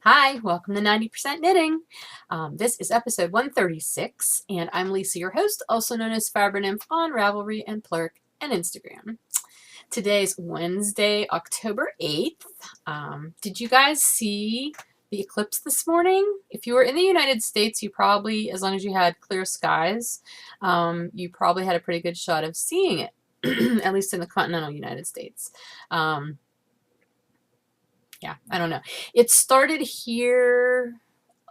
Hi, welcome to 90% Knitting. This is episode 136, and I'm Lisa, your host, also known as Fabrinymph on Ravelry and Plurk and Instagram. Today's Wednesday, October 8th. Did you guys see the eclipse this morning? If you were in the United States, you probably, as long as you had clear skies, you probably had a pretty good shot of seeing it, at least in the continental United States. Yeah, I don't know. It started here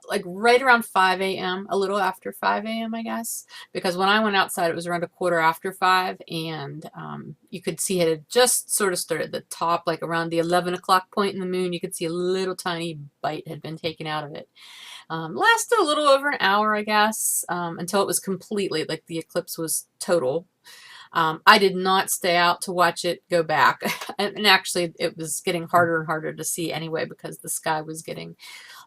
like right around 5 a.m., a little after 5 a.m., I guess, because when I went outside, it was around a quarter after 5, and you could see it had just sort of started at the top, like around the 11 o'clock point in the moon. You could see a little tiny bite had been taken out of it. Lasted a little over an hour, I guess, until it was completely, like the eclipse was total. I did not stay out to watch it go back. And actually, it was getting harder and harder to see anyway because the sky was getting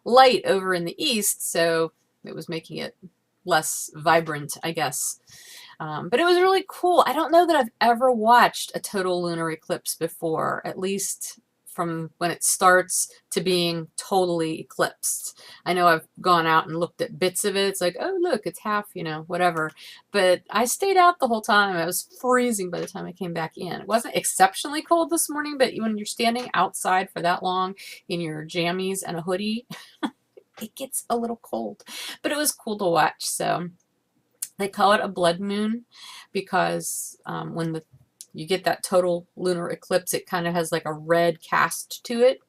light over in the east, so it was making it less vibrant, I guess. But it was really cool. I don't know that I've ever watched a total lunar eclipse before, at least from when it starts to being totally eclipsed. I know I've gone out and looked at bits of it. It's like, oh, look, it's half, whatever. But I stayed out the whole time. I was freezing by the time I came back in. It wasn't exceptionally cold this morning, but when you're standing outside for that long in your jammies and a hoodie, it gets a little cold. But it was cool to watch. So they call it a blood moon because when you get that total lunar eclipse, it kind of has like a red cast to it.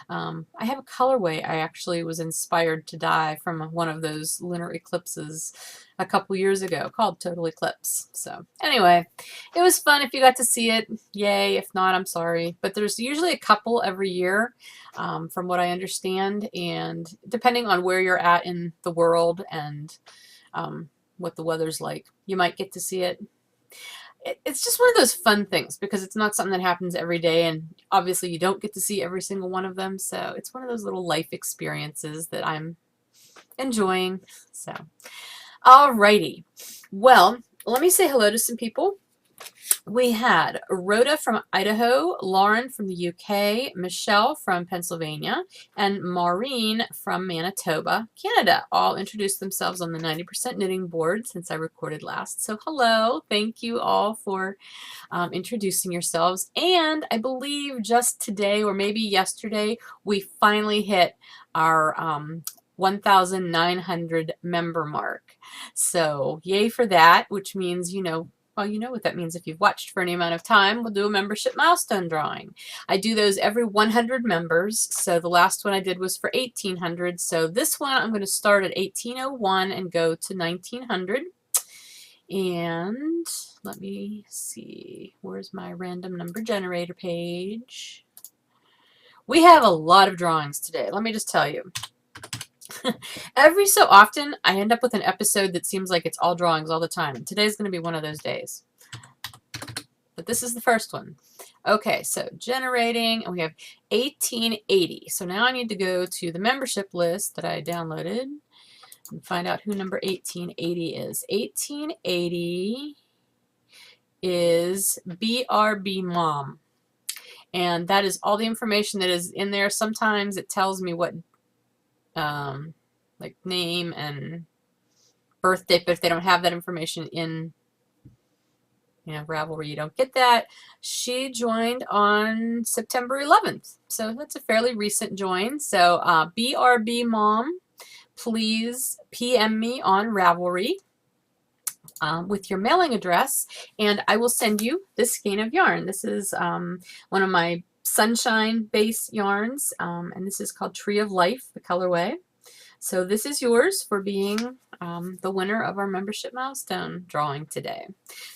I have a colorway I actually was inspired to dye from one of those lunar eclipses a couple years ago called Total Eclipse. So anyway, it was fun. If you got to see it, yay. If not, I'm sorry. But there's usually a couple every year, from what I understand, and depending on where you're at in the world and what the weather's like, you might get to see it. It's just one of those fun things because it's not something that happens every day, and obviously you don't get to see every single one of them, so it's one of those little life experiences that I'm enjoying. So alrighty, well, let me say hello to some people. We had Rhoda from Idaho, Lauren from the UK, Michelle from Pennsylvania, and Maureen from Manitoba, Canada, all introduced themselves on the 90% Knitting board since I recorded last. So hello, thank you all for introducing yourselves. And I believe just today or maybe yesterday, we finally hit our 1,900 member mark. So yay for that, which means, well, you know what that means if you've watched for any amount of time. We'll do a membership milestone drawing. I do those every 100 members. So the last one I did was for 1,800. So this one I'm going to start at 1,801 and go to 1,900. And let me see. Where's my random number generator page? We have a lot of drawings today. Let me just tell you. Every so often, I end up with an episode that seems like it's all drawings all the time. Today's going to be one of those days. But this is the first one. Okay, so generating, and we have 1880. So now I need to go to the membership list that I downloaded and find out who number 1880 is. 1880 is BRB Mom. And that is all the information that is in there. Sometimes it tells me what like name and birth date, but if they don't have that information in Ravelry, you don't get that. She joined on September 11th, so that's a fairly recent join. So BRB Mom, please PM me on Ravelry with your mailing address, and I will send you this skein of yarn. This is one of my Sunshine base yarns, and this is called Tree of Life, the colorway. So this is yours for being the winner of our membership milestone drawing today.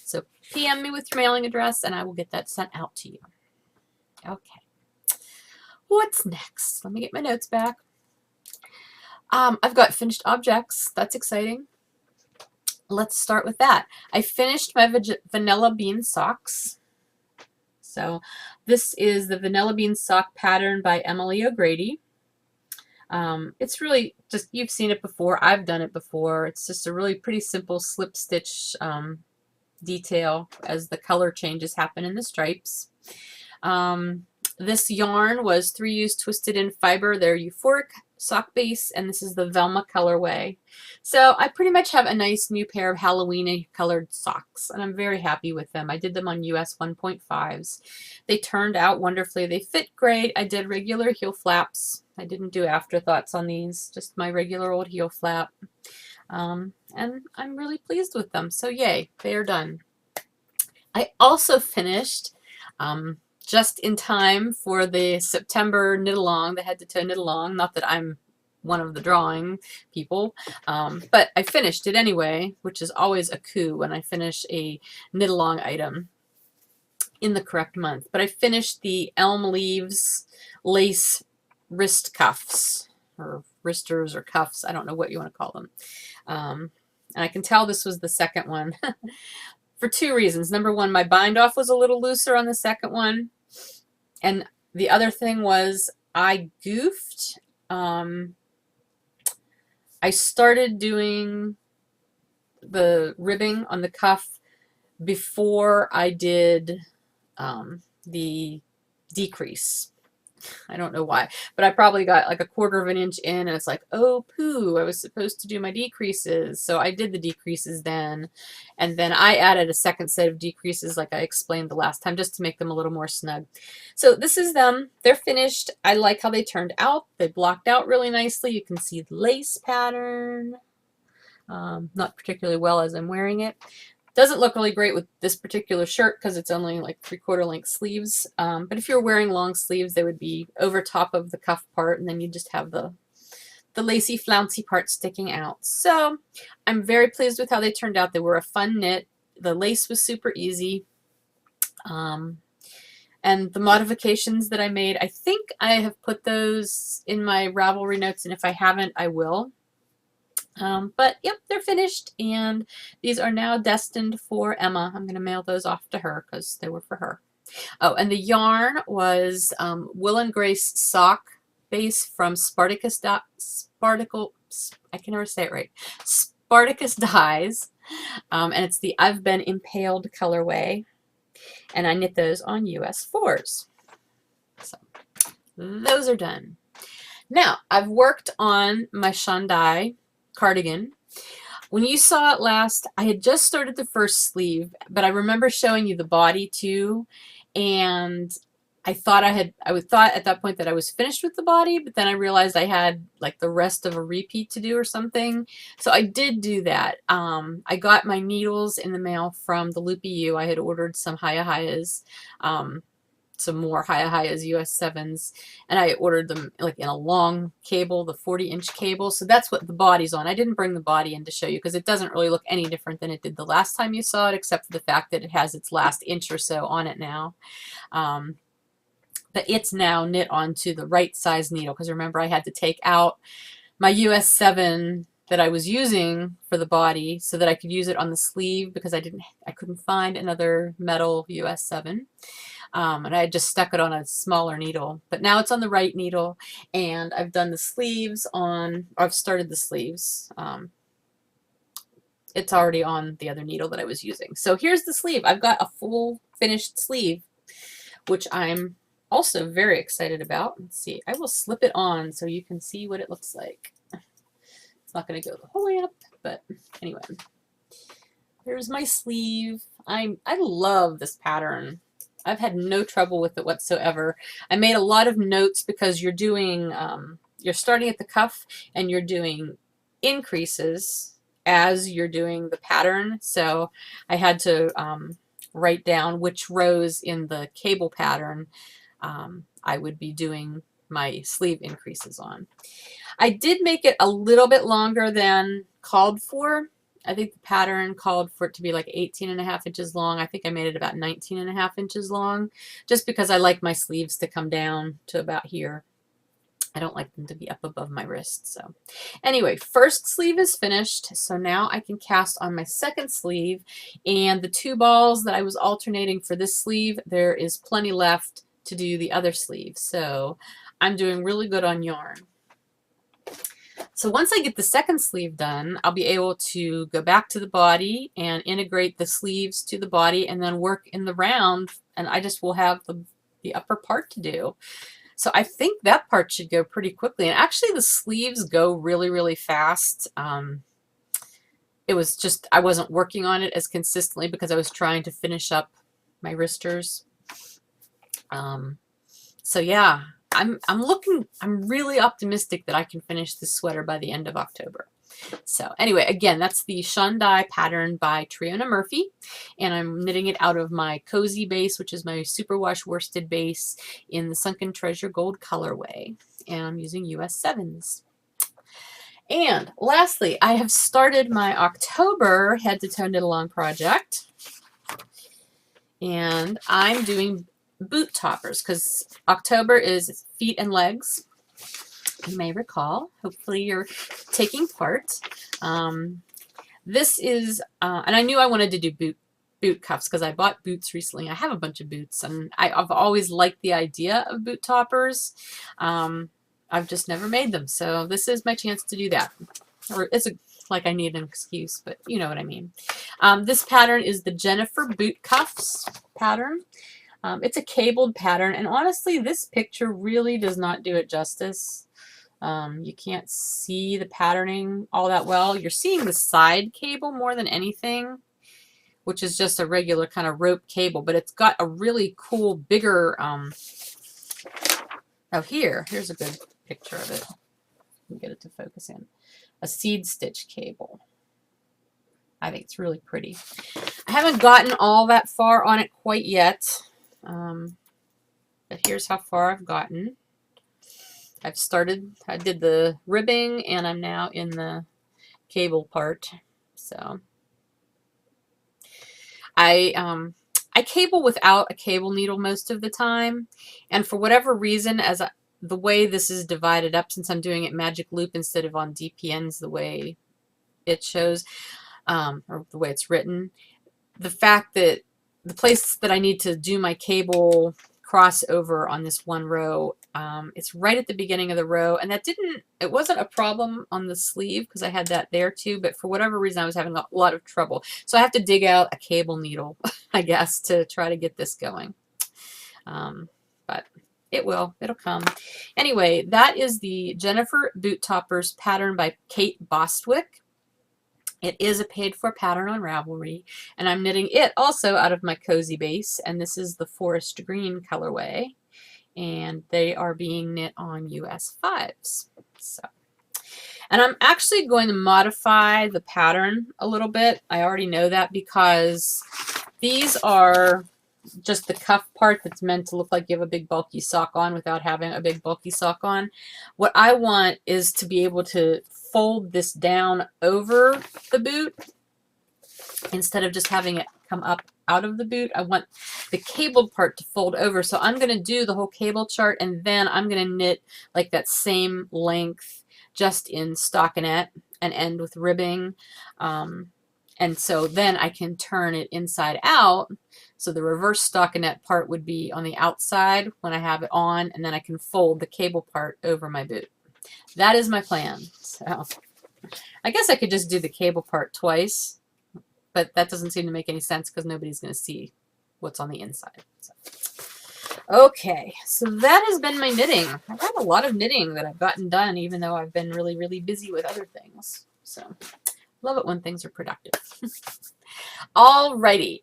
So PM me with your mailing address and I will get that sent out to you. Okay. What's next? Let me get my notes back. I've got finished objects. That's exciting. Let's start with that. I finished my vanilla bean socks. So this is the vanilla bean sock pattern by Emily O'Grady. It's really just, you've seen it before, I've done it before. It's just a really pretty simple slip stitch detail as the color changes happen in the stripes. This yarn was 3 use twisted in fiber. They're euphoric sock base, and this is the Velma colorway. So I pretty much have a nice new pair of Halloween colored socks, and I'm very happy with them. I did them on US 1.5s. They turned out wonderfully. They fit great. I did regular heel flaps. I didn't do afterthoughts on these, just my regular old heel flap. And I'm really pleased with them. So yay, they are done. I also finished just in time for the September knit along, the head to toe knit along. Not that I'm one of the drawing people, but I finished it anyway, which is always a coup when I finish a knit along item in the correct month. But I finished the Elm Leaves lace wrist cuffs, or wristers or cuffs. I don't know what you want to call them. And I can tell this was the second one for two reasons. Number one, my bind off was a little looser on the second one. And the other thing was I goofed. I started doing the ribbing on the cuff before I did the decrease. I don't know why, but I probably got like a 1/4 of an inch in, and it's like, oh poo, I was supposed to do my decreases. So I did the decreases then, and then I added a second set of decreases like I explained the last time, just to make them a little more snug. So this is them. They're finished. I like how they turned out. They blocked out really nicely. You can see the lace pattern. Not particularly well as I'm wearing it. Doesn't look really great with this particular shirt because it's only like 3/4 length sleeves. But if you're wearing long sleeves, they would be over top of the cuff part, and then you just have the lacy flouncy part sticking out. So I'm very pleased with how they turned out. They were a fun knit. The lace was super easy. And the modifications that I made, I think I have put those in my Ravelry notes, and if I haven't, I will. But yep, they're finished, and these are now destined for Emma. I'm going to mail those off to her because they were for her. Oh, and the yarn was Will and Grace sock base from Spartacus I can never say it right. Spartacus Dyes, and it's the I've Been Impaled colorway, and I knit those on US 4s. So those are done. Now I've worked on my Shandai cardigan. When you saw it last, I had just started the first sleeve, but I remember showing you the body too, and I thought I thought at that point that I was finished with the body, but then I realized I had like the rest of a repeat to do or something. So I did do that. I got my needles in the mail from the Loopy U. I had ordered some Hayahayas, some more Hayahayas US 7s, and I ordered them like in a long cable, the 40-inch cable. So that's what the body's on. I didn't bring the body in to show you because it doesn't really look any different than it did the last time you saw it, except for the fact that it has its last inch or so on it now. But it's now knit onto the right size needle, because remember I had to take out my US 7 that I was using for the body so that I could use it on the sleeve, because I couldn't find another metal US 7. And I had just stuck it on a smaller needle, but now it's on the right needle, and I've done the sleeves on, or I've started the sleeves. It's already on the other needle that I was using. So here's the sleeve. I've got a full finished sleeve, which I'm also very excited about. Let's see. I will slip it on so you can see what it looks like. It's not going to go the whole way up, but anyway. Here's my sleeve. I love this pattern. I've had no trouble with it whatsoever. I made a lot of notes because you're doing, you're starting at the cuff and you're doing increases as you're doing the pattern. So I had to write down which rows in the cable pattern I would be doing my sleeve increases on. I did make it a little bit longer than called for. I think the pattern called for it to be like 18.5 inches long. I think I made it about 19.5 inches long, just because I like my sleeves to come down to about here. I don't like them to be up above my wrist. So anyway, first sleeve is finished. So now I can cast on my second sleeve, and the 2 balls that I was alternating for this sleeve, there is plenty left to do the other sleeve. So I'm doing really good on yarn. So once I get the second sleeve done, I'll be able to go back to the body and integrate the sleeves to the body and then work in the round, and I just will have the upper part to do. So I think that part should go pretty quickly. And actually the sleeves go really, really fast. It was just, I wasn't working on it as consistently because I was trying to finish up my wristers. So yeah, I'm really optimistic that I can finish this sweater by the end of October. So anyway, again, that's the Shundai pattern by Triona Murphy, and I'm knitting it out of my Cozy base, which is my superwash worsted base in the Sunken Treasure Gold colorway, and I'm using US 7s. And lastly, I have started my October head to toe knit along project, and I'm doing boot toppers because October is feet and legs. You may recall. Hopefully you're taking part. This is, and I knew I wanted to do boot cuffs because I bought boots recently. I have a bunch of boots, and I've always liked the idea of boot toppers. I've just never made them, so this is my chance to do that. Or it's like I need an excuse, but you know what I mean. This pattern is the Jennifer Boot Cuffs pattern. It's a cabled pattern, and honestly, this picture really does not do it justice. You can't see the patterning all that well. You're seeing the side cable more than anything, which is just a regular kind of rope cable, but it's got a really cool, bigger, oh, here's a good picture of it. Let me get it to focus in. A seed stitch cable. I think it's really pretty. I haven't gotten all that far on it quite yet, but here's how far I've gotten. I've started, I did the ribbing, and I'm now in the cable part. So I cable without a cable needle most of the time, and for whatever reason, the way this is divided up, since I'm doing it magic loop instead of on DPNs the way it shows, or the way it's written, the fact that the place that I need to do my cable crossover on this one row, it's right at the beginning of the row, and it wasn't a problem on the sleeve because I had that there too, but for whatever reason I was having a lot of trouble. So I have to dig out a cable needle, I guess, to try to get this going. But it'll come. Anyway, that is the Jennifer Boot Toppers pattern by Kate Bostwick. It is a paid-for pattern on Ravelry, and I'm knitting it also out of my Cozy base, and this is the Forest Green colorway, and they are being knit on US 5s. So, and I'm actually going to modify the pattern a little bit. I already know that because these are just the cuff part that's meant to look like you have a big bulky sock on without having a big bulky sock on. What I want is to be able to fold this down over the boot instead of just having it come up out of the boot. I want the cabled part to fold over. So I'm going to do the whole cable chart, and then I'm going to knit like that same length just in stockinette and end with ribbing. And so then I can turn it inside out. So the reverse stockinette part would be on the outside when I have it on, and then I can fold the cable part over my boot. That is my plan. So I guess I could just do the cable part twice, but that doesn't seem to make any sense because nobody's going to see what's on the inside. So. Okay, so that has been my knitting. I've had a lot of knitting that I've gotten done, even though I've been really, really busy with other things. So love it when things are productive. Alrighty.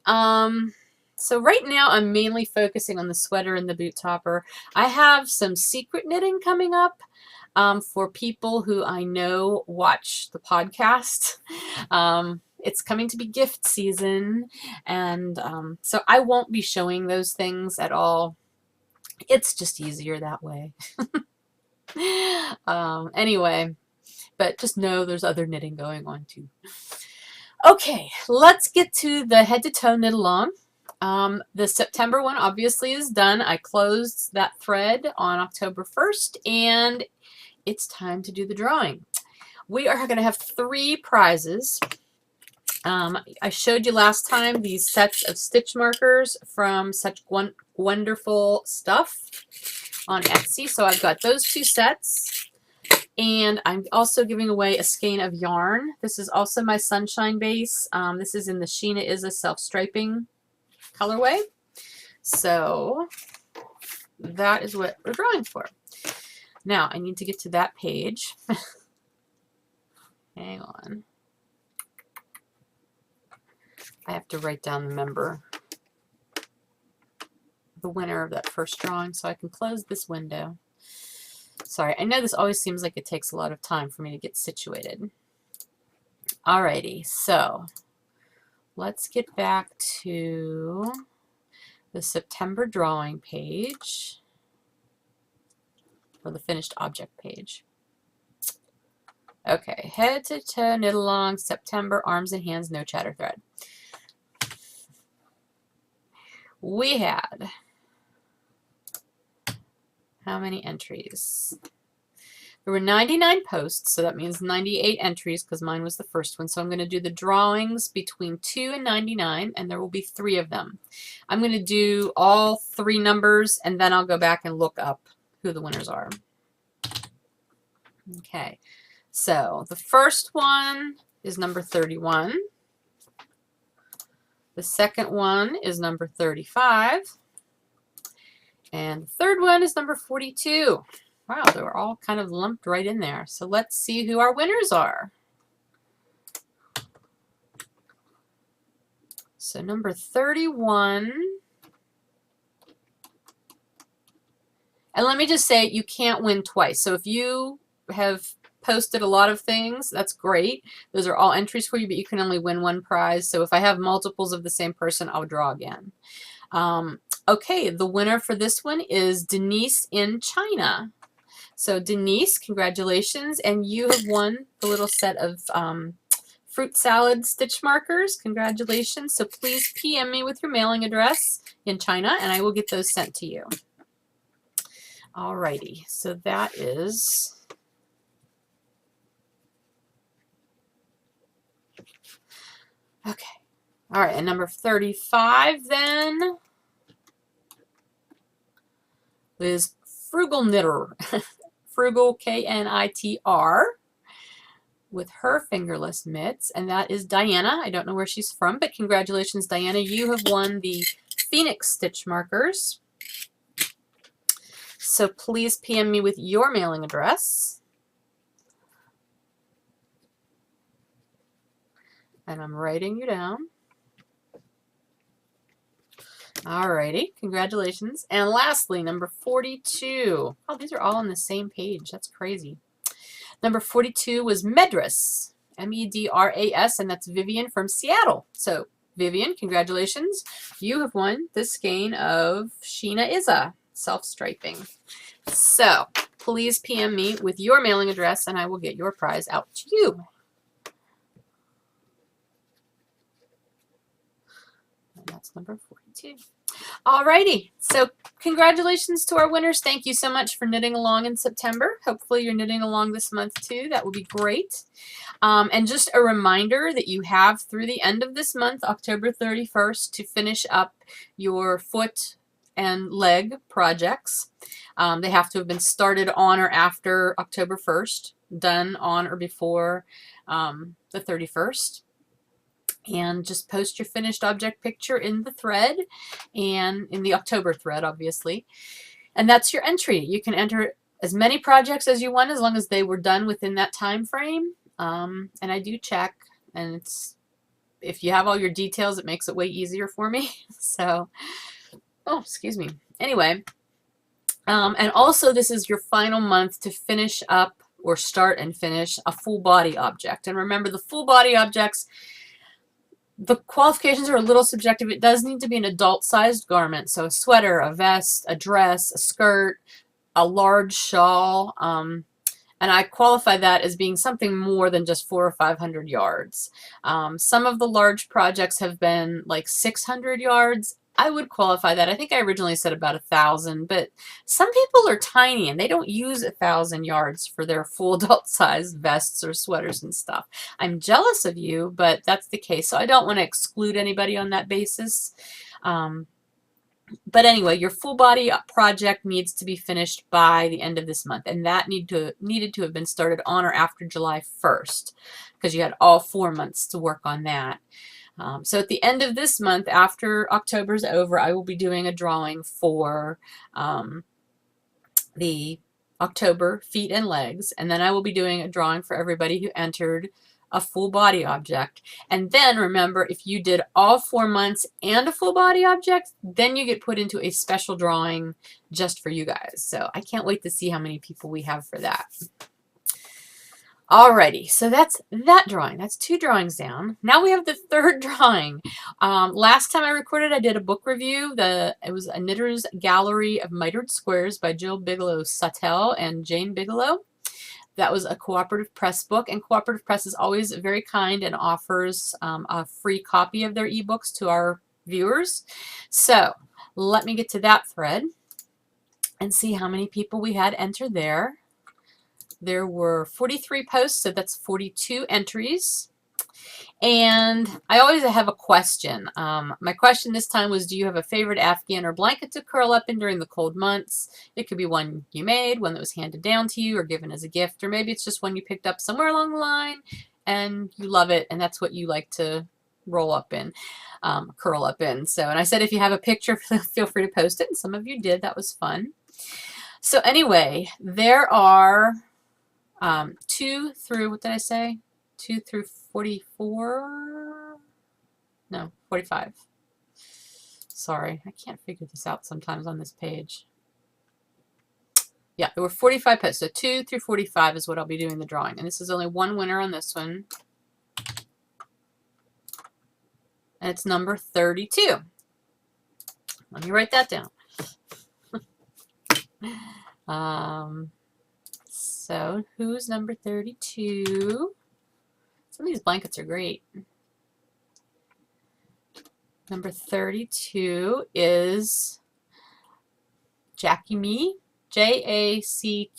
So right now I'm mainly focusing on the sweater and the boot topper. I have some secret knitting coming up for people who I know watch the podcast. It's coming to be gift season, and so I won't be showing those things at all. It's just easier that way. Anyway, but just know there's other knitting going on too. Okay, let's get to the head to toe knit along. The September one obviously is done. I closed that thread on October 1st, and it's time to do the drawing. We are going to have 3 prizes. I showed you last time these sets of stitch markers from Such Wonderful Stuff on Etsy. So I've got those 2 sets. And I'm also giving away a skein of yarn. This is also my Sunshine base. This is in the Sheena Is a Self-Striping colorway. So that is what we're drawing for. Now, I need to get to that page. Hang on. I have to write down the winner of that first drawing so I can close this window. Sorry, I know this always seems like it takes a lot of time for me to get situated. Alrighty, so let's get back to the September drawing page, or the finished object page. Okay, head to toe, knit along, September, arms and hands, no chatter thread. We had how many entries? There were 99 posts, so that means 98 entries because mine was the first one. So I'm going to do the drawings between 2 and 99, and there will be 3 of them. I'm going to do all 3 numbers, and then I'll go back and look up who the winners are. Okay, so the first one is number 31. The second one is number 35. And the third one is number 42. Wow, they were all kind of lumped right in there. So let's see who our winners are. So number 31. And let me just say, you can't win twice. So if you have posted a lot of things, that's great. Those are all entries for you, but you can only win 1 prize. So if I have multiples of the same person, I'll draw again. Okay, the winner for this one is Denise in China. So Denise, congratulations, and you have won the little set of fruit salad stitch markers. Congratulations. So please PM me with your mailing address in China, and I will get those sent to you. Alrighty, so that is... Okay. All right, and number 35 then is Frugal Knitter. Frugal, K-N-I-T-R, with her fingerless mitts, and that is Diana. I don't know where she's from, but congratulations, Diana. You have won the Phoenix stitch markers. So please PM me with your mailing address. And I'm writing you down. Alrighty, congratulations. And lastly, number 42. Oh, these are all on the same page. That's crazy. Number 42 was Medras, M-E-D-R-A-S, and that's Vivian from Seattle. So, Vivian, congratulations. You have won this skein of Sheena Izza self-striping. So, please PM me with your mailing address, and I will get your prize out to you. That's number 42. Alrighty, so congratulations to our winners. Thank you so much for knitting along in September. Hopefully you're knitting along this month too. That would be great. And just a reminder that you have through the end of this month, October 31st, to finish up your foot and leg projects. They have to have been started on or after October 1st, done on or before the 31st. And just post your finished object picture in the thread, and in the October thread, obviously. And that's your entry. You can enter as many projects as you want, as long as they were done within that time frame. And I do check, and it's, if you have all your details, it makes it way easier for me. So, oh, excuse me. Anyway, and also this is your final month to finish up or start and finish a full body object. And remember, the full body objects, the qualifications are a little subjective. It does need to be an adult-sized garment, so a sweater, a vest, a dress, a skirt, a large shawl, and I qualify that as being something more than just 400 or 500 yards. Some of the large projects have been like 600 yards. I would qualify that. I think I originally said about 1,000, but some people are tiny and they don't use 1,000 yards for their full adult-sized vests or sweaters and stuff. I'm jealous of you, but that's the case. So I don't want to exclude anybody on that basis. But anyway, your full body project needs to be finished by the end of this month, and that needed to have been started on or after July 1st, because you had all 4 months to work on that. So at the end of this month, after October's over, I will be doing a drawing for the October feet and legs, and then I will be doing a drawing for everybody who entered a full body object. And then remember, if you did all 4 months and a full body object, then you get put into a special drawing just for you guys. So I can't wait to see how many people we have for that. Alrighty, so that's that drawing. That's 2 drawings down. Now we have the 3rd drawing. Last time I recorded, I did a book review. It was A Knitter's Gallery of Mitered Squares by Jill Bigelow Sawtelle and Jane Bigelow. That was a Cooperative Press book, and Cooperative Press is always very kind and offers a free copy of their ebooks to our viewers. So let me get to that thread and see how many people we had enter there. There were 43 posts, so that's 42 entries. And I always have a question. My question this time was, do you have a favorite Afghan or blanket to curl up in during the cold months? It could be one you made, one that was handed down to you or given as a gift, or maybe it's just one you picked up somewhere along the line and you love it and that's what you like to roll up in, curl up in. So, and I said if you have a picture, feel free to post it, and some of you did. That was fun. So anyway, there are 2 through, what did I say? 2 through 44? No, 45. Sorry, I can't figure this out sometimes on this page. Yeah, there were 45 posts. So 2 through 45 is what I'll be doing the drawing. And this is only one winner on this one. And it's number 32. Let me write that down. So who's number 32? Some of these blankets are great. Number 32 is Jackie Mee, Jacquimee.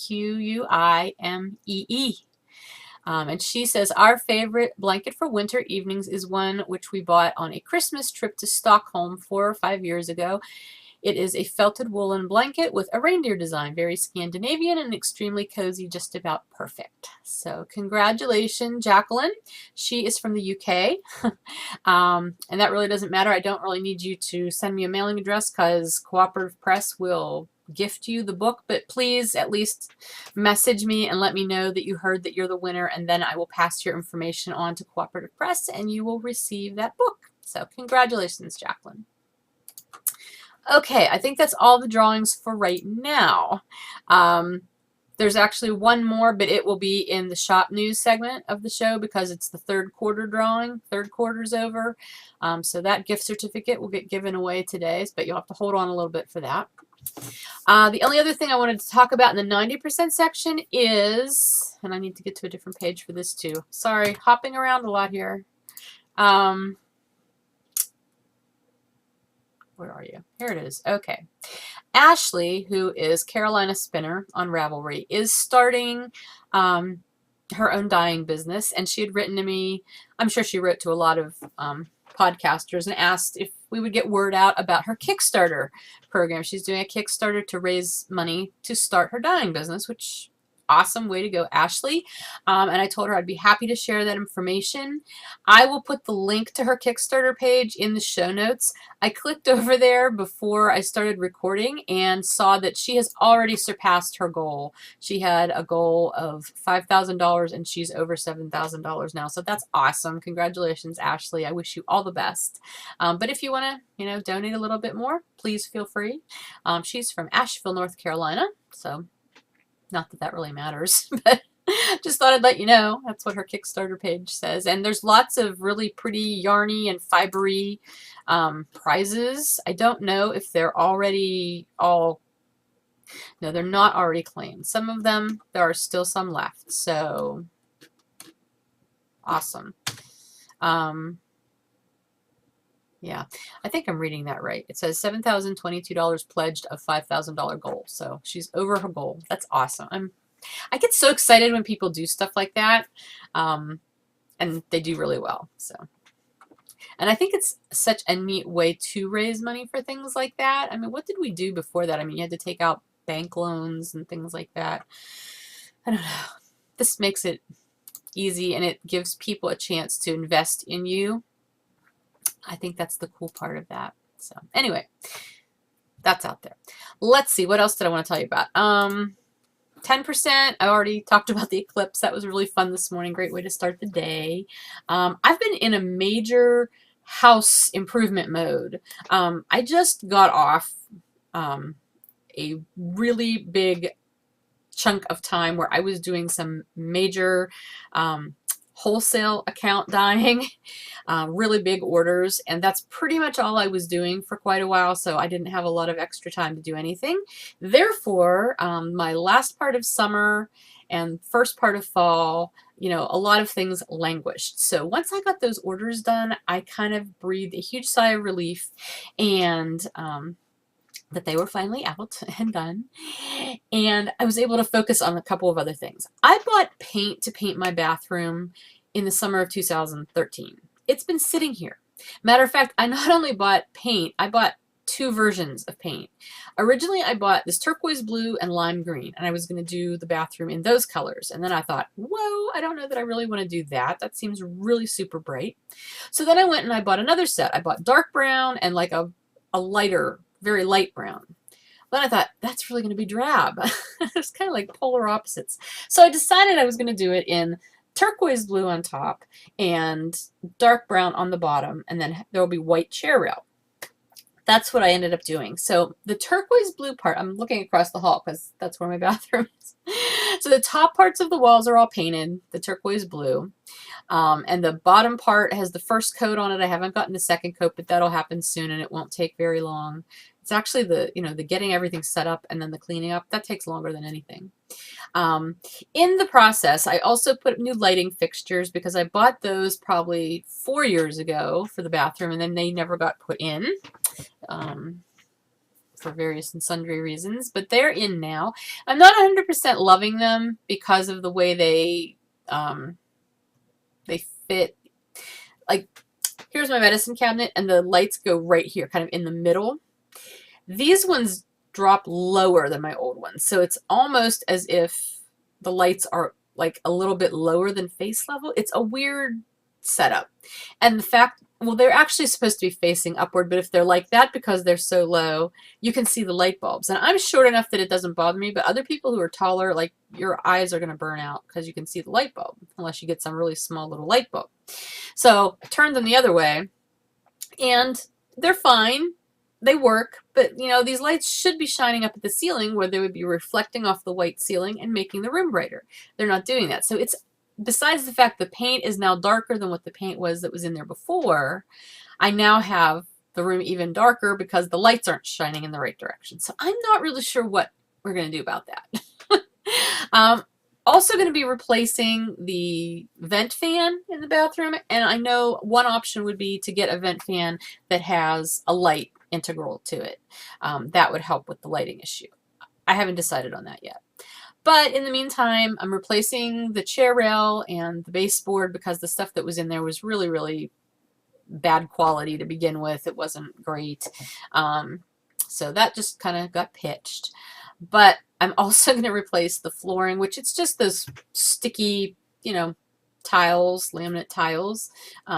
And she says, our favorite blanket for winter evenings is one which we bought on a Christmas trip to Stockholm 4 or 5 years ago. It is a felted woolen blanket with a reindeer design, very Scandinavian and extremely cozy, just about perfect. So congratulations, Jacqueline. She is from the UK. And that really doesn't matter. I don't really need you to send me a mailing address because Cooperative Press will gift you the book, but please at least message me and let me know that you heard that you're the winner, and then I will pass your information on to Cooperative Press and you will receive that book. So congratulations, Jacqueline. Okay, I think that's all the drawings for right now. There's actually one more, but it will be in the shop news segment of the show because it's the 3rd quarter drawing. 3rd quarter's over. So that gift certificate will get given away today, but you'll have to hold on a little bit for that. The only other thing I wanted to talk about in the 90% section is, and I need to get to a different page for this too. Sorry, hopping around a lot here. Where are you? Here it is. Okay. Ashley, who is Carolina Spinner on Ravelry, is starting her own dyeing business, and she had written to me. I'm sure she wrote to a lot of podcasters and asked if we would get word out about her Kickstarter program. She's doing a Kickstarter to raise money to start her dyeing business, which awesome way to go, Ashley. And I told her I'd be happy to share that information. I will put the link to her Kickstarter page in the show notes. I clicked over there before I started recording and saw that she has already surpassed her goal. She had a goal of $5,000 and she's over $7,000 now. So that's awesome. Congratulations, Ashley. I wish you all the best. But if you want to, donate a little bit more, please feel free. She's from Asheville, North Carolina. So not that that really matters, but just thought I'd let you know. That's what her Kickstarter page says. And there's lots of really pretty yarny and fibery prizes. I don't know if they're already all, no, they're not already claimed. Some of them, there are still some left. So awesome. Yeah, I think I'm reading that right. It says $7,022 pledged of $5,000 goal. So she's over her goal. That's awesome. I get so excited when people do stuff like that, and they do really well. So, and I think it's such a neat way to raise money for things like that. I mean, what did we do before that? I mean, you had to take out bank loans and things like that. I don't know. This makes it easy, and it gives people a chance to invest in you. I think that's the cool part of that. So anyway, that's out there. Let's see, what else did I want to tell you about? 10%, I already talked about the eclipse. That was really fun this morning. Great way to start the day. I've been in a major house improvement mode. I just got off a really big chunk of time where I was doing some major wholesale account dying, really big orders, and that's pretty much all I was doing for quite a while, so I didn't have a lot of extra time to do anything. Therefore, my last part of summer and first part of fall, you know, a lot of things languished. So once I got those orders done, I kind of breathed a huge sigh of relief, and that they were finally out and done, and I was able to focus on a couple of other things. I bought paint to paint my bathroom in the summer of 2013. It's been sitting here. Matter of fact, I not only bought paint, I bought two versions of paint. Originally, I bought this turquoise blue and lime green, and I was going to do the bathroom in those colors. And then I thought, whoa, I don't know that I really want to do that. That seems really super bright. So then I went and I bought another set. I bought dark brown and like a lighter, very light brown. Then I thought, that's really going to be drab. It's kind of like polar opposites. So I decided I was going to do it in turquoise blue on top and dark brown on the bottom, and then there will be white chair rail. That's what I ended up doing. So the turquoise blue part, I'm looking across the hall because that's where my bathroom is. So the top parts of the walls are all painted, the turquoise blue. And the bottom part has the first coat on it. I haven't gotten the second coat, but that'll happen soon and it won't take very long. It's actually the, you know, the getting everything set up and then the cleaning up, that takes longer than anything. In the process, I also put new lighting fixtures because I bought those probably 4 years ago for the bathroom, and then they never got put in for various and sundry reasons, but they're in now. I'm not 100% loving them because of the way they fit. Like, here's my medicine cabinet, and the lights go right here, kind of in the middle. These ones drop lower than my old ones, so it's almost as if the lights are like a little bit lower than face level. It's a weird setup. And the fact, well, they're actually supposed to be facing upward, but if they're like that because they're so low, you can see the light bulbs. And I'm short enough that it doesn't bother me, but other people who are taller, like, your eyes are going to burn out because you can see the light bulb, unless you get some really small little light bulb. So I turned them the other way, and they're fine. They work, but you know, these lights should be shining up at the ceiling where they would be reflecting off the white ceiling and making the room brighter. They're not doing that. So it's, besides the fact the paint is now darker than what the paint was that was in there before, I now have the room even darker because the lights aren't shining in the right direction. So I'm not really sure what we're going to do about that. Also going to be replacing the vent fan in the bathroom, and I know one option would be to get a vent fan that has a light integral to it. That would help with the lighting issue. I haven't decided on that yet. But in the meantime, I'm replacing the chair rail and the baseboard because the stuff that was in there was really, really bad quality to begin with. It wasn't great. So that just kind of got pitched. But I'm also going to replace the flooring, which it's just those sticky, you know, tiles, laminate tiles. So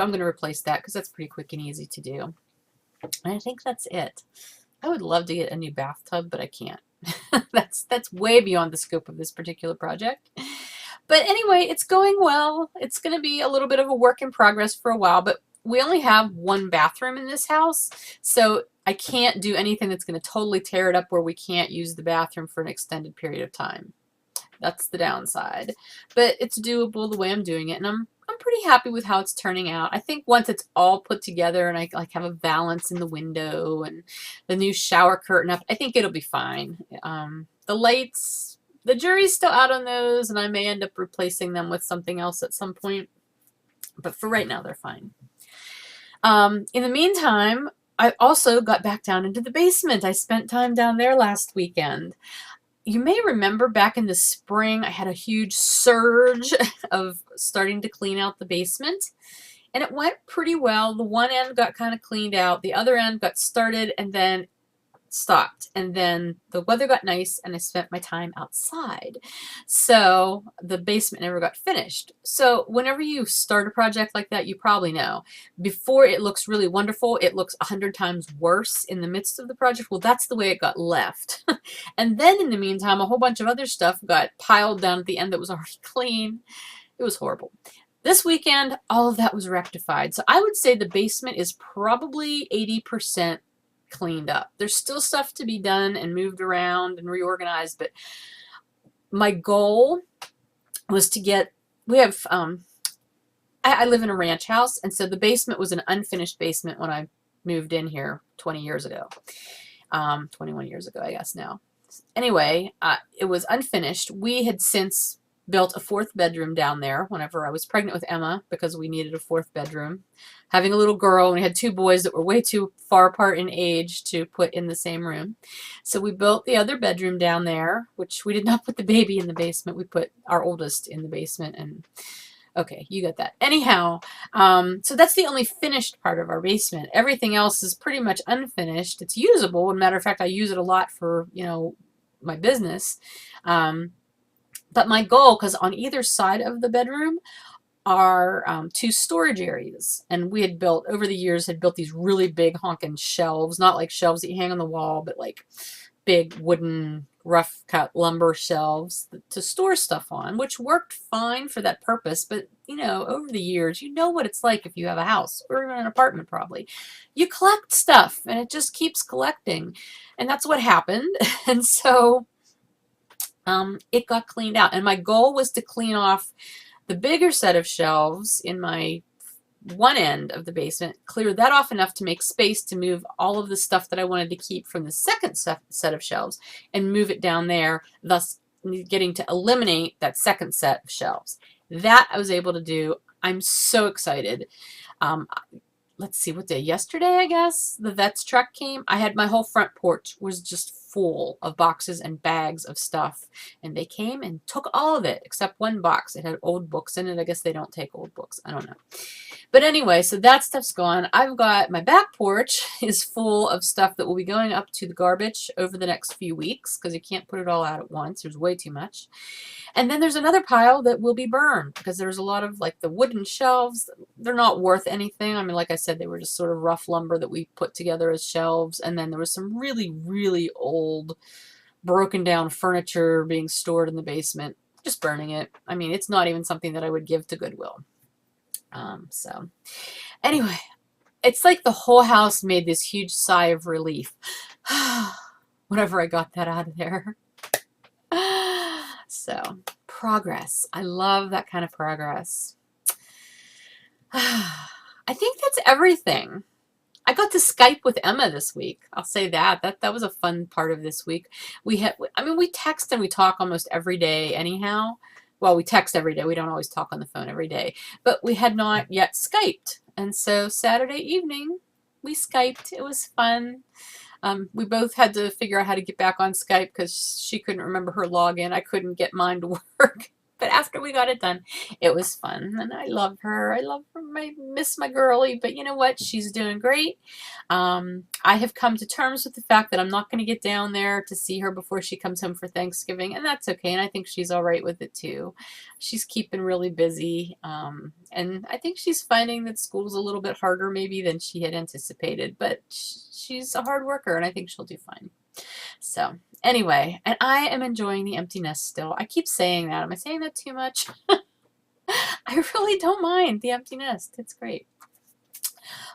I'm going to replace that because that's pretty quick and easy to do. And I think that's it. I would love to get a new bathtub, but I can't. That's way beyond the scope of this particular project. But anyway, it's going well. It's going to be a little bit of a work in progress for a while, but we only have one bathroom in this house, so I can't do anything that's going to totally tear it up where we can't use the bathroom for an extended period of time. That's the downside. But it's doable the way I'm doing it, and I'm pretty happy with how it's turning out. I think once it's all put together and I like have a valance in the window and the new shower curtain up, I think it'll be fine. The lights, the jury's still out on those, and I may end up replacing them with something else at some point. But for right now, they're fine. In the meantime, I also got back down into the basement. I spent time down there last weekend. You may remember back in the spring, I had a huge surge of starting to clean out the basement, and it went pretty well. The one end got kind of cleaned out, the other end got started, and then stopped, and then the weather got nice and I spent my time outside, so the basement never got finished. So whenever you start a project like that, you probably know before it looks really wonderful, it looks 100 times worse in the midst of the project. Well, that's the way it got left. And then in the meantime, a whole bunch of other stuff got piled down at the end that was already clean. It was horrible. This weekend, all of that was rectified. So I would say the basement is probably 80% cleaned up. There's still stuff to be done and moved around and reorganized, but my goal was to get, we have, I live in a ranch house, and so the basement was an unfinished basement when I moved in here 20 years ago. 21 years ago, I guess now. Anyway, it was unfinished. We had since built a 4th bedroom down there whenever I was pregnant with Emma, because we needed a 4th bedroom. Having a little girl, and we had 2 boys that were way too far apart in age to put in the same room. So we built the other bedroom down there, which we did not put the baby in the basement. We put our oldest in the basement, and okay, you got that. Anyhow, so that's the only finished part of our basement. Everything else is pretty much unfinished. It's usable. As a matter of fact, I use it a lot for, you know, my business. But my goal, because on either side of the bedroom are 2 storage areas. And we had built, over the years, had built these really big honking shelves. Not like shelves that you hang on the wall, but like big wooden rough cut lumber shelves to store stuff on, which worked fine for that purpose. But you know, over the years, you know what it's like if you have a house or even an apartment. Probably you collect stuff and it just keeps collecting, and that's what happened. And so it got cleaned out, and my goal was to clean off the bigger set of shelves in my one end of the basement, clear that off enough to make space to move all of the stuff that I wanted to keep from the second set of shelves and move it down there, thus getting to eliminate that second set of shelves. That I was able to do. I'm so excited. Let's see, what day? Yesterday, I guess, the vet's truck came. I had my whole front porch was just full of boxes and bags of stuff, and they came and took all of it except one box. It had old books in it. I guess they don't take old books. I don't know. But anyway, so that stuff's gone. I've got my back porch is full of stuff that will be going up to the garbage over the next few weeks, because you can't put it all out at once. There's way too much. And then there's another pile that will be burned, because there's a lot of like the wooden shelves. They're not worth anything. I mean, like I said, they were just sort of rough lumber that we put together as shelves. And then there was some really, really old, broken down furniture being stored in the basement. Just burning it. I mean, it's not even something that I would give to Goodwill. So anyway, it's like the whole house made this huge sigh of relief whenever I got that out of there. So progress. I love that kind of progress. I think that's everything. I got to Skype with Emma this week. I'll say that. That was a fun part of this week. We text and we talk almost every day anyhow. Well, we text every day. We don't always talk on the phone every day. But we had not yet Skyped. And so Saturday evening, we Skyped. It was fun. We both had to figure out how to get back on Skype because she couldn't remember her login. I couldn't get mine to work. But after we got it done, it was fun. And I love her. I love her. I miss my girlie. But you know what? She's doing great. I have come to terms with the fact that I'm not going to get down there to see her before she comes home for Thanksgiving. And that's okay. And I think she's all right with it too. She's keeping really busy. And I think she's finding that school's a little bit harder maybe than she had anticipated. But she's a hard worker, and I think she'll do fine. So anyway, and I am enjoying the empty nest still. I keep saying that. Am I saying that too much? I really don't mind the empty nest. It's great.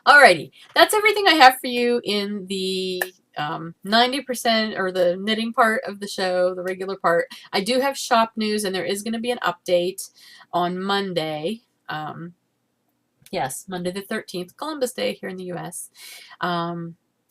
Alrighty, that's everything I have for you in the 90% or the knitting part of the show, the regular part. I do have shop news, and there is going to be an update on Monday. Yes, Monday the 13th, Columbus Day here in the U.S.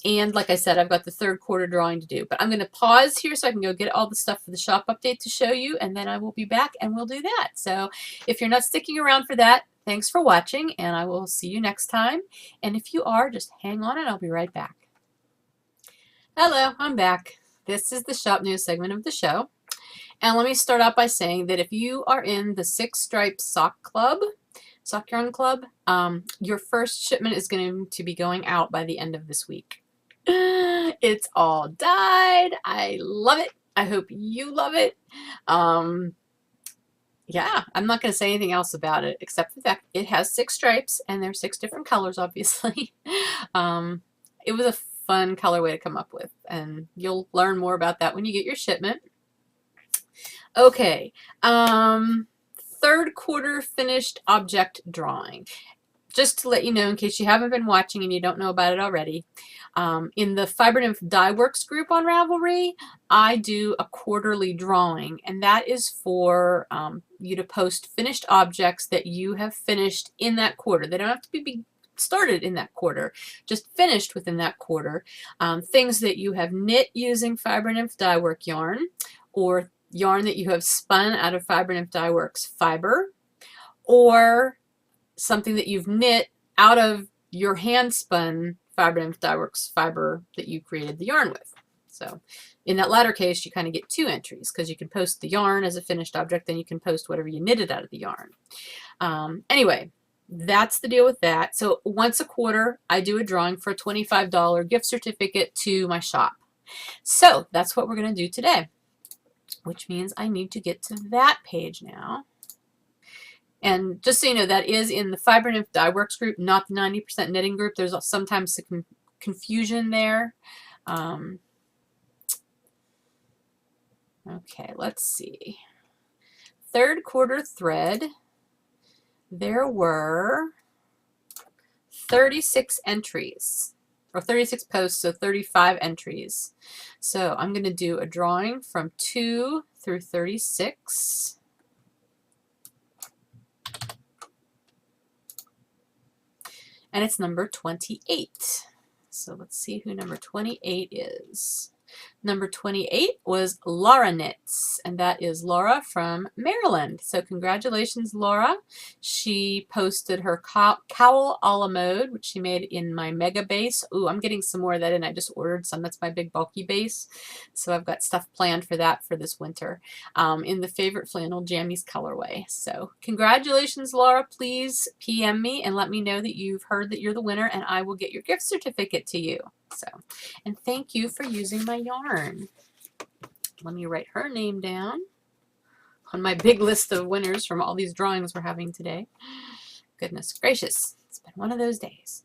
And like I said, I've got the third quarter drawing to do. But I'm going to pause here so I can go get all the stuff for the shop update to show you, and then I will be back and we'll do that. So if you're not sticking around for that, thanks for watching, and I will see you next time. And if you are, just hang on and I'll be right back. Hello, I'm back. This is the shop news segment of the show. And let me start out by saying that if you are in the 6 Stripes Sock Club, Sock Yarn Club, your first shipment is going to be going out by the end of this week. It's all dyed. I love it. I hope you love it. Yeah, I'm not going to say anything else about it except the fact it has 6 stripes and they're 6 different colors, obviously. um, it was a fun colorway to come up with, and you'll learn more about that when you get your shipment. Okay, third quarter finished object drawing. Just to let you know, in case you haven't been watching and you don't know about it already, in the Fiber Nymph Dye Works group on Ravelry, I do a quarterly drawing, and that is for you to post finished objects that you have finished in that quarter. They don't have to be started in that quarter, just finished within that quarter. Things that you have knit using Fiber Nymph Dye Work yarn, or yarn that you have spun out of Fiber Nymph Dye Works fiber, or something that you've knit out of your hand spun Fiber Nymph Dye Works fiber that you created the yarn with. So in that latter case, you kind of get 2 entries, because you can post the yarn as a finished object, then you can post whatever you knitted out of the yarn. Anyway, that's the deal with that. So once a quarter, I do a drawing for a $25 gift certificate to my shop. So that's what we're going to do today, which means I need to get to that page now. And just so you know, that is in the Fiber Nymph Dye Works group, not the 90% knitting group. There's sometimes some confusion there. Okay, let's see. Third quarter thread, there were 36 entries, or 36 posts, so 35 entries. So I'm going to do a drawing from 2 through 36. And it's number 28. So let's see who number 28 is. Number 28 was Laura Knits, and that is Laura from Maryland. So congratulations, Laura. She posted her cowl a la mode, which she made in my mega base. Ooh, I'm getting some more of that in. I just ordered some. That's my big bulky base. So I've got stuff planned for that for this winter in the favorite flannel jammies colorway. So congratulations, Laura. Please PM me and let me know that you've heard that you're the winner, and I will get your gift certificate to you. So, and thank you for using my yarn. Let me write her name down on my big list of winners from all these drawings we're having today. Goodness gracious, it's been one of those days.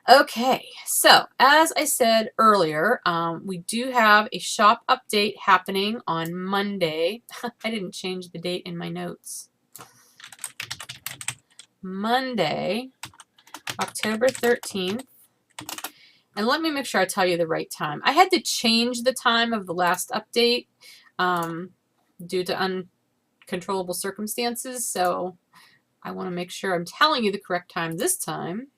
Okay, so as I said earlier, we do have a shop update happening on Monday. I didn't change the date in my notes. Monday, October 13th. And let me make sure I tell you the right time. I had to change the time of the last update due to uncontrollable circumstances, so I want to make sure I'm telling you the correct time this time.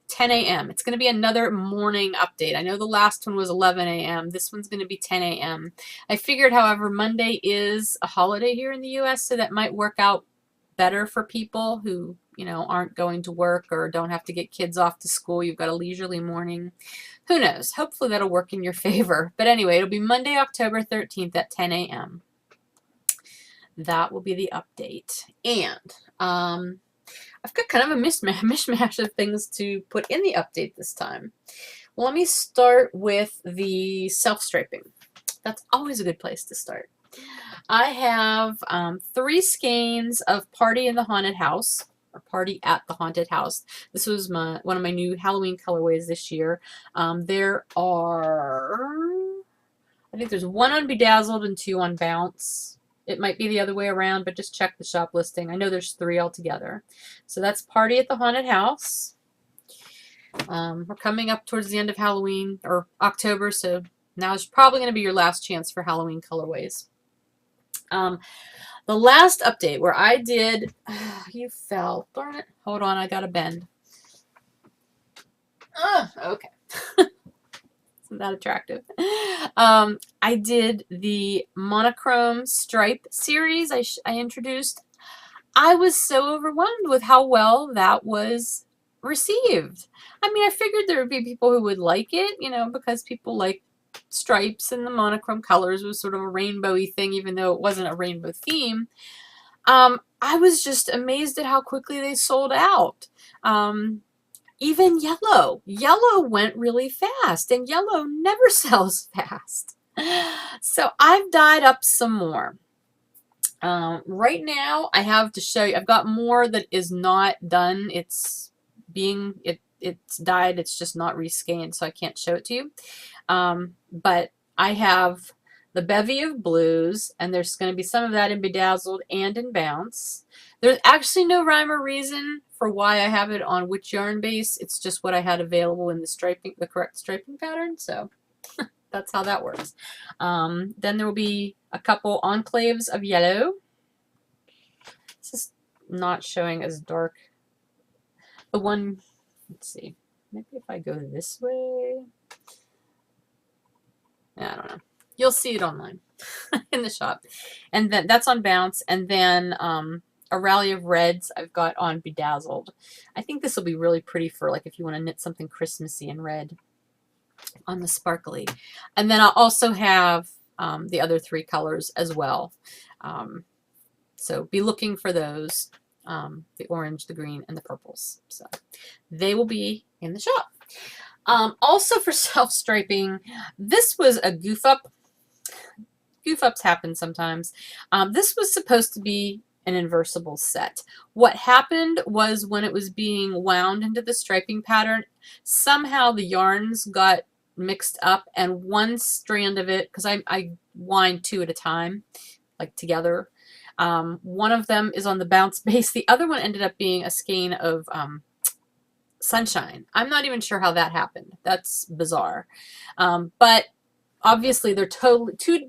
10 a.m. It's going to be another morning update. I know the last one was 11 a.m. This one's going to be 10 a.m. I figured, however, Monday is a holiday here in the U.S., so that might work out better for people who, you know, aren't going to work or don't have to get kids off to school. You've got a leisurely morning. Who knows? Hopefully that'll work in your favor. But anyway, it'll be Monday, October 13th at 10 a.m. That will be the update. And I've got kind of a mishmash of things to put in the update this time. Well, let me start with the self-striping. That's always a good place to start. I have 3 skeins of Party in the Haunted House, or Party at the Haunted House. This was one of my new Halloween colorways this year. There are, I think there's 1 on Bedazzled and 2 on Bounce. It might be the other way around, but just check the shop listing. I know there's 3 altogether. So that's Party at the Haunted House. We're coming up towards the end of Halloween, or October, so now is probably going to be your last chance for Halloween colorways. The last update where I did, you fell, darn it. Hold on, I got to bend. Okay. Isn't that attractive? I did the monochrome stripe series I introduced. I was so overwhelmed with how well that was received. I mean, I figured there would be people who would like it, you know, because people like stripes, and the monochrome colors was sort of a rainbowy thing, even though it wasn't a rainbow theme. I was just amazed at how quickly they sold out. Even yellow. Yellow went really fast, and yellow never sells fast. So I've dyed up some more. Right now, I have to show you, I've got more that is not done. It's dyed, it's just not reskeined, so I can't show it to you. But I have the bevy of blues, and there's going to be some of that in Bedazzled and in Bounce. There's actually no rhyme or reason for why I have it on which yarn base. It's just what I had available in the correct striping pattern, so that's how that works. Then there will be a couple enclaves of yellow. This is not showing as dark. The one, let's see, maybe if I go this way, I don't know. You'll see it online in the shop. And then that's on Bounce. And then a rally of reds I've got on Bedazzled. I think this will be really pretty for like if you want to knit something Christmassy in red on the sparkly. And then I'll also have the other three colors as well. So be looking for those, the orange, the green, and the purples. So they will be in the shop. Also for self-striping, this was a goof up. Goof ups happen sometimes. This was supposed to be an inversible set. What happened was when it was being wound into the striping pattern, somehow the yarns got mixed up, and one strand of it, because I wind two at a time, like together, one of them is on the Bounce base. The other one ended up being a skein of Sunshine. I'm not even sure how that happened. That's bizarre. But obviously they're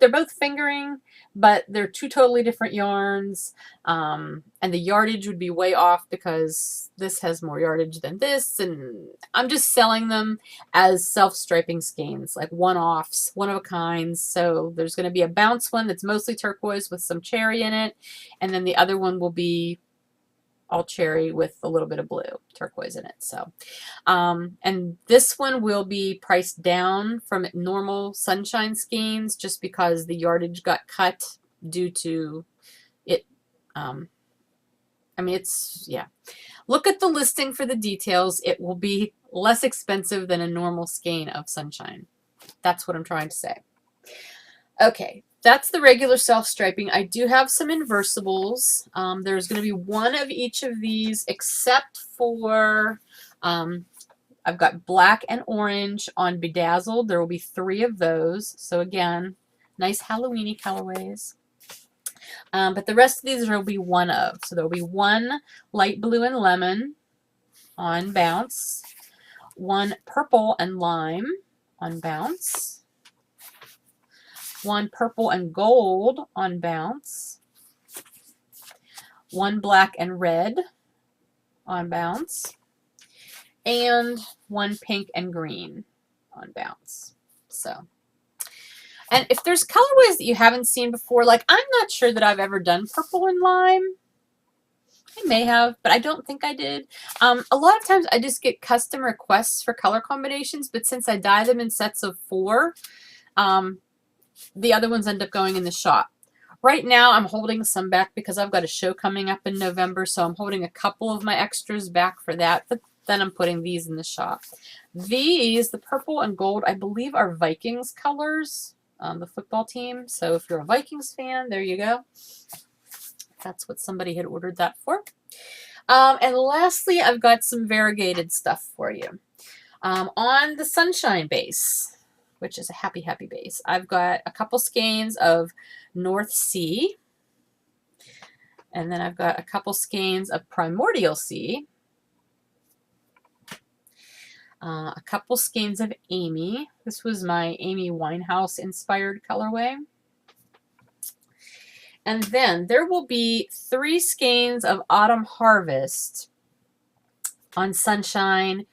they're both fingering, but they're two totally different yarns, and the yardage would be way off because this has more yardage than this, and I'm just selling them as self-striping skeins, like one-offs, one-of-a-kinds. So there's going to be a Bounce one that's mostly turquoise with some cherry in it, and then the other one will be all cherry with a little bit of blue turquoise in it. So and this one will be priced down from normal Sunshine skeins just because the yardage got cut due to it. I mean, it's, yeah, look at the listing for the details. It will be less expensive than a normal skein of Sunshine. That's what I'm trying to say. Okay, that's the regular self-striping. I do have some inversibles. There's going to be one of each of these except for, I've got black and orange on Bedazzled. There will be 3 of those. So again, nice Halloween-y colorways. But the rest of these there will be one of. So there will be one light blue and lemon on Bounce, one purple and lime on Bounce, one purple and gold on Bounce, one black and red on Bounce, and one pink and green on Bounce. So, and if there's colorways that you haven't seen before, like I'm not sure that I've ever done purple and lime. I may have, but I don't think I did. A lot of times I just get custom requests for color combinations, but since I dye them in sets of 4, the other ones end up going in the shop. Right now I'm holding some back because I've got a show coming up in November, so I'm holding a couple of my extras back for that, but then I'm putting these in the shop. These, the purple and gold, I believe are Vikings colors, the football team. So if you're a Vikings fan, there you go. That's what somebody had ordered that for. And lastly, I've got some variegated stuff for you. On the Sunshine base, which is a happy, happy base, I've got a couple skeins of North Sea. And then I've got a couple skeins of Primordial Sea. A couple skeins of Amy. This was my Amy Winehouse inspired colorway. And then there will be 3 skeins of Autumn Harvest on Sunshine.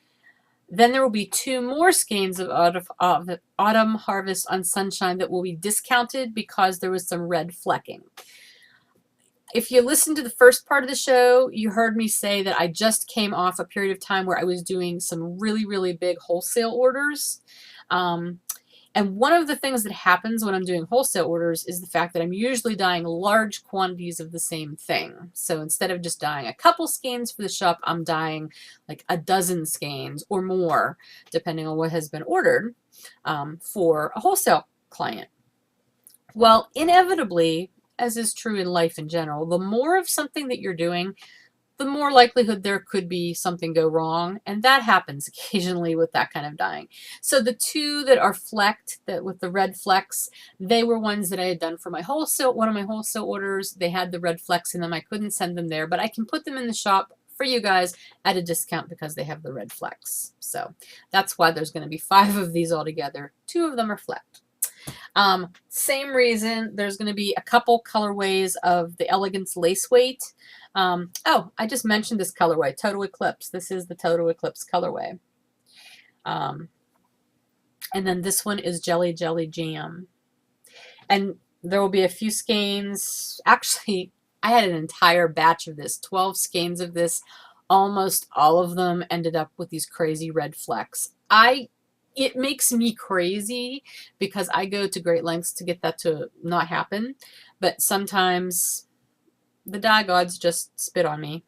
Then there will be 2 more skeins of Autumn Harvest on Sunshine that will be discounted because there was some red flecking. If you listened to the first part of the show, you heard me say that I just came off a period of time where I was doing some really, really big wholesale orders. And one of the things that happens when I'm doing wholesale orders is the fact that I'm usually dyeing large quantities of the same thing. So instead of just dyeing a couple skeins for the shop, I'm dyeing like a dozen skeins or more, depending on what has been ordered for a wholesale client. Well, inevitably, as is true in life in general, the more of something that you're doing, the more likelihood there could be something go wrong, and that happens occasionally with that kind of dyeing. So the two that are flecked, that with the red flecks, they were ones that I had done for my wholesale, one of my wholesale orders. They had the red flecks in them. I couldn't send them there, but I can put them in the shop for you guys at a discount because they have the red flecks. So that's why there's going to be 5 of these altogether. 2 of them are flecked. Same reason, there's going to be a couple colorways of the Elegance Lace Weight. Oh, I just mentioned this colorway, Total Eclipse. This is the Total Eclipse colorway. And then this one is Jelly Jelly Jam. And there will be a few skeins. Actually, I had an entire batch of this, 12 skeins of this. Almost all of them ended up with these crazy red flecks. It makes me crazy because I go to great lengths to get that to not happen. But sometimes the dye gods just spit on me.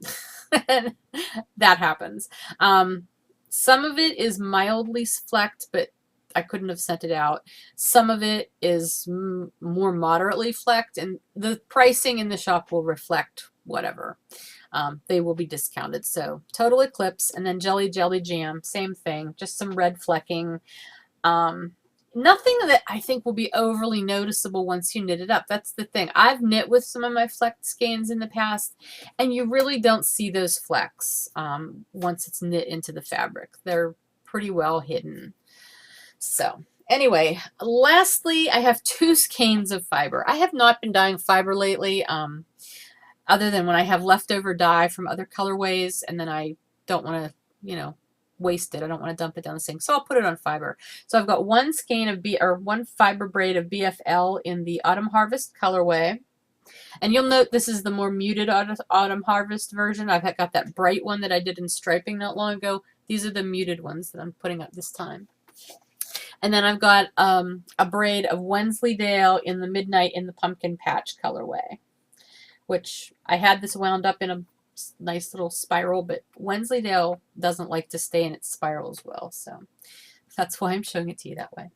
That happens. Some of it is mildly flecked, but I couldn't have sent it out. Some of it is more moderately flecked, and the pricing in the shop will reflect whatever. They will be discounted. So Total Eclipse and then Jelly Jelly Jam, same thing, just some red flecking. Nothing that I think will be overly noticeable once you knit it up. That's the thing. I've knit with some of my flecked skeins in the past, and you really don't see those flecks once it's knit into the fabric. They're pretty well hidden. So anyway, lastly, I have 2 skeins of fiber. I have not been dyeing fiber lately, other than when I have leftover dye from other colorways, and then I don't want to, you know, waste it. I don't want to dump it down the sink, so I'll put it on fiber. So I've got 1 skein of one fiber braid of BFL in the Autumn Harvest colorway. And you'll note this is the more muted Autumn Harvest version. I've got that bright one that I did in striping not long ago. These are the muted ones that I'm putting up this time. And then I've got a braid of Wensleydale in the Midnight in the Pumpkin Patch colorway, which I had this wound up in a nice little spiral, but Wensleydale doesn't like to stay in its spirals well, so that's why I'm showing it to you that way.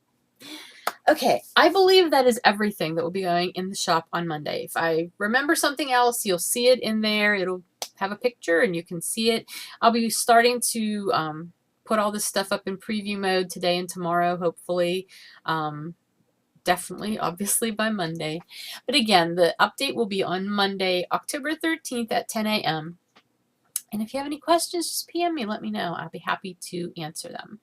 Okay, I believe that is everything that will be going in the shop on Monday. If I remember something else, you'll see it in there. It'll have a picture and you can see it. I'll be starting to put all this stuff up in preview mode today and tomorrow, hopefully. Definitely, obviously, by Monday. But again, the update will be on Monday, October 13th at 10 a.m. And if you have any questions, just PM me. Let me know. I'll be happy to answer them.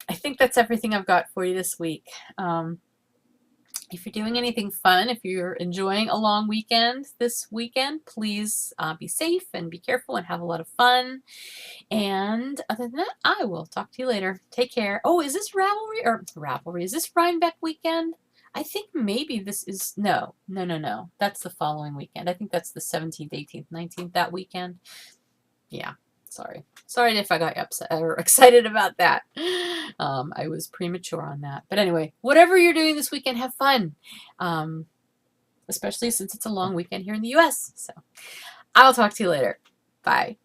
I think that's everything I've got for you this week. If you're doing anything fun, if you're enjoying a long weekend this weekend, please be safe and be careful and have a lot of fun. And other than that, I will talk to you later. Take care. Oh, is this Ravelry? Is this Rhinebeck weekend? I think maybe this is, no. That's the following weekend. I think that's the 17th, 18th, 19th, that weekend. Yeah. Sorry if I got upset or excited about that. I was premature on that. But anyway, whatever you're doing this weekend, have fun. Especially since it's a long weekend here in the US. So I'll talk to you later. Bye.